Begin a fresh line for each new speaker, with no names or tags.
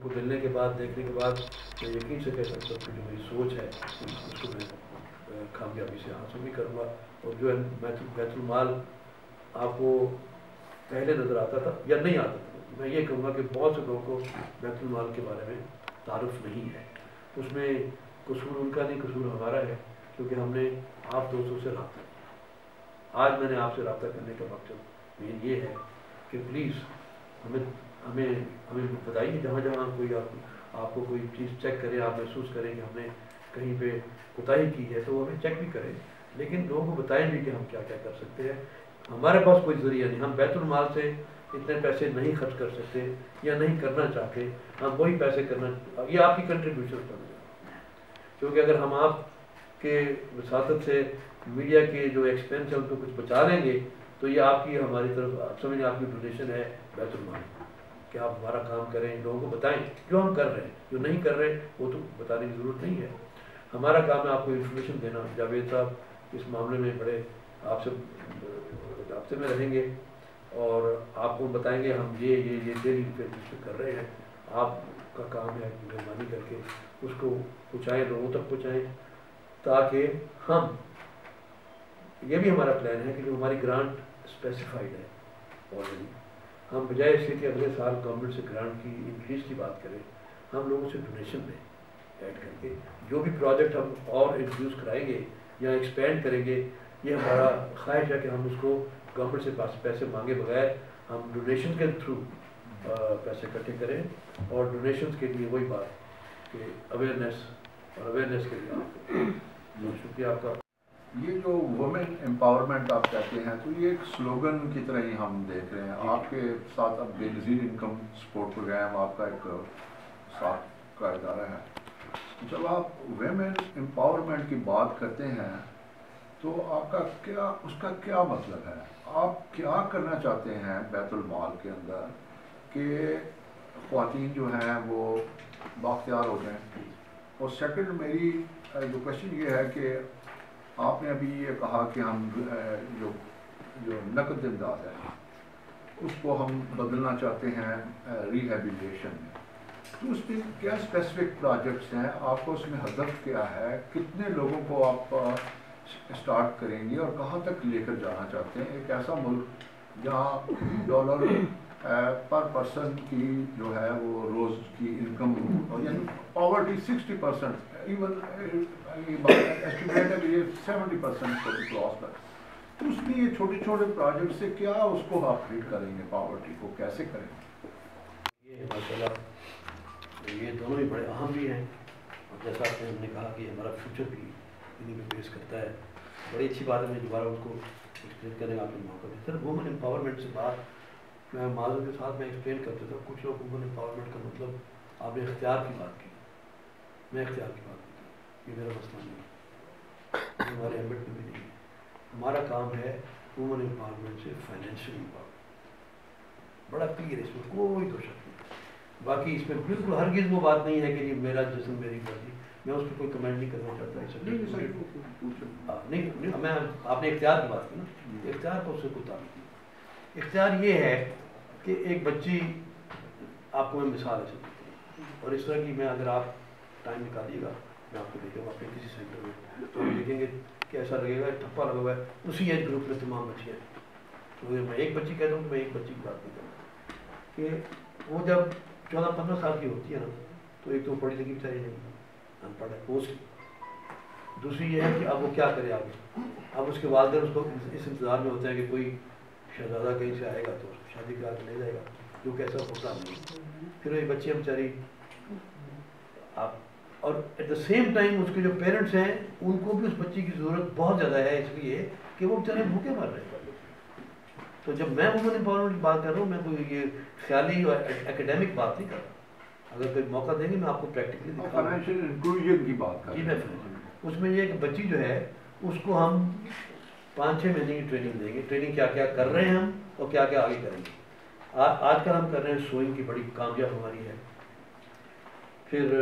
को मिलने के बाद, देखने के बाद मैं यकीन से कह सकता हूँ कि जो मेरी सोच है उसको मैं कामयाबी से हासिल भी करूँगा। और जो है बैतुल माल आपको पहले नज़र आता था या नहीं आता था, मैं ये कहूँगा कि बहुत से लोगों को बैतुल माल के बारे में तारुफ नहीं है। उसमें कसूर उनका नहीं, कसूर हमारा है, क्योंकि हमने आप दोस्तों से रब्ता किया। आज मैंने आपसे रब्ता करने का मकसद मेन ये है कि प्लीज़ हमें बताइए, जहाँ जहाँ कोई आपको कोई चीज़ चेक करें, आप महसूस करें कि हमने कहीं पे कोताही की है, तो वो हमें चेक भी करें, लेकिन लोगों को बताएं भी कि हम क्या क्या कर सकते हैं। हमारे पास कोई ज़रिया नहीं, हम बैतुल माल से इतने पैसे नहीं खर्च कर सकते या नहीं करना चाहते। हम वही पैसे करना, ये आपकी कंट्रीब्यूशन पर है, क्योंकि अगर हम आपके वसातत से मीडिया के जो एक्सपेंस है उनको कुछ बचा लेंगे, तो ये आपकी हमारी तरफ आप समझें आपकी डोनेशन है बैतुल माल कि आप हमारा काम करें, लोगों को बताएं जो हम कर रहे हैं। जो नहीं कर रहे वो तो बताने की ज़रूरत नहीं है। हमारा काम है आपको इन्फॉर्मेशन देना। जावेद साहब इस मामले में बड़े आपसे राब्ते में रहेंगे और आपको बताएंगे हम ये डेली बेसिस पे कर रहे हैं। आपका काम है मेहरबानी करके उसको पहुँचाएँ, लोगों तक पहुँचाएँ, ताकि हम, ये भी हमारा प्लान है कि जो हमारी ग्रांट स्पेसिफाइड है ऑलरेडी, हम बजाय इससे कि अगले साल गवर्नमेंट से ग्रांट की इंक्रीज की बात करें, हम लोगों से डोनेशन दें ऐड करके। जो भी प्रोजेक्ट हम और इंट्रोड्यूस कराएंगे या एक्सपेंड करेंगे, ये हमारा ख्वाहिश है कि हम उसको गवर्नमेंट से पैसे मांगे बगैर हम डोनेशन के थ्रू पैसे इकट्ठे करें। और डोनेशन के लिए वही बात कि अवेयरनेस के लिए आपको शुक्रिया आपका।
ये जो वुमेन एम्पावरमेंट आप कहते हैं, तो ये एक स्लोगन की तरह ही हम देख रहे हैं। आपके साथ अब बेनज़ीर इनकम सपोर्ट प्रोग्राम आपका एक साथ का इदारा है। जब आप वुमेन एम्पावरमेंट की बात करते हैं तो आपका उसका क्या मतलब है? आप क्या करना चाहते हैं बैतुल माल के अंदर कि ख़वातीन जो हैं वो बाख्तियार हो जाएँ? और सेकंड मेरी जो क्वेश्चन ये है कि आपने अभी ये कहा कि हम जो नकद इमदाद है उसको हम बदलना चाहते हैं रिहेबिलिटेशन में, तो उसमें क्या स्पेसिफिक प्रोजेक्ट्स हैं? आपको उसमें हदफ क्या है? कितने लोगों को आप स्टार्ट करेंगे और कहाँ तक लेकर जाना चाहते हैं? एक ऐसा मुल्क जहाँ डॉलर पर पर्सन की जो है वो रोज़ की इनकम, और यानी पॉवर्टी 60%, इवन एस्टिमेट है कि ये 70% को क्रॉस कर, तो उसमें ये छोटे छोटे प्रोजेक्ट से क्या उसको आप हिट करेंगे? पॉवर्टी को कैसे करेंगे?
ये माशाल्लाह ये दोनों ही बड़े अहम भी हैं, और जैसा आपने हमने कहा कि हमारा फ्यूचर भी इन्हीं में बेस करता है। बड़ी अच्छी बात है, मैं दोबारा उसको एक्सप्लेन करने का आपने मौका दिया। सर, वुमेन एम्पावरमेंट से बात मैं मालूम के साथ मैं एक्सप्लेन करता था। कुछ लोग वुमेन एम्पावरमेंट का मतलब, आपने इख्तियार की बात की, मैं इख्तियार की बात की, ये मेरा मसला नहीं है, हमारे एम्बिट में भी नहीं है। हमारा काम है वुमेन एम्पावरमेंट से फाइनेंशियल एम्पावरमेंट, बड़ा क्लियर है, इसमें कोई दो शक नहीं। बाकी इसमें बिल्कुल हरगिज़ वो बात नहीं है कि ये मेरा जिस्म मेरी मर्जी, मैं उस पर कोई कमेंट नहीं करना चाहता। नहीं, मैं आपने इख्तियार की बात की ना, इख्तियार को उससे कोई ताल्लुक नहीं। इख्तियार ये है कि एक बच्ची, आपको मैं मिसाल ऐसे देती हूँ, और इस तरह की मैं, अगर आप टाइम निकालिएगा मैं आपको देखेगा अपने किसी सेंटर में, तो आप देखेंगे कि ऐसा लगेगा ठप्पा लगा हुआ है, उसी एज ग्रुप में तमाम बच्चियाँ हैं। तो मैं एक बच्ची कह दूँ, मैं एक बच्ची की बात नहीं करूँ कि वो जब 14-15 साल की होती है ना, तो एक तो पढ़ी लिखी बेचारी नहीं, अनपढ़ है पोस्ट। दूसरी ये है कि अब वो क्या करे आगे। अब उसके वालिदैन उसको इस इंतज़ार में होते हैं कि कोई शहजादा कहीं से आएगा तो उसको शादी करा के ले जाएगा, जो कि ऐसा होता नहीं। फिर ये बच्चियाँ बेचारी आप, और एट द सेम टाइम उसके जो पेरेंट्स हैं उनको भी उस बच्ची की ज़रूरत बहुत ज़्यादा है, इसलिए कि वो बेचारे भूखे मर रहे हैं। तो जब मैं वुमेन एम्पावरमेंट की बात कर रहा हूँ, मैं कोई ये ख्याली और एकेडमिक बात नहीं कर रहा। अगर कोई मौका देंगे मैं आपको प्रैक्टिकली दिखाऊंगा।
फाइनेंशियल इंक्लूजन की बात कर,
जी मैं उसमें ये कि बच्ची जो है उसको हम 5-6 महीने की ट्रेनिंग देंगे। ट्रेनिंग क्या क्या कर रहे हैं हम और क्या क्या आगे करेंगे। आजकल हम कर रहे हैं सोइंग की, बड़ी कामयाब हमारी है। फिर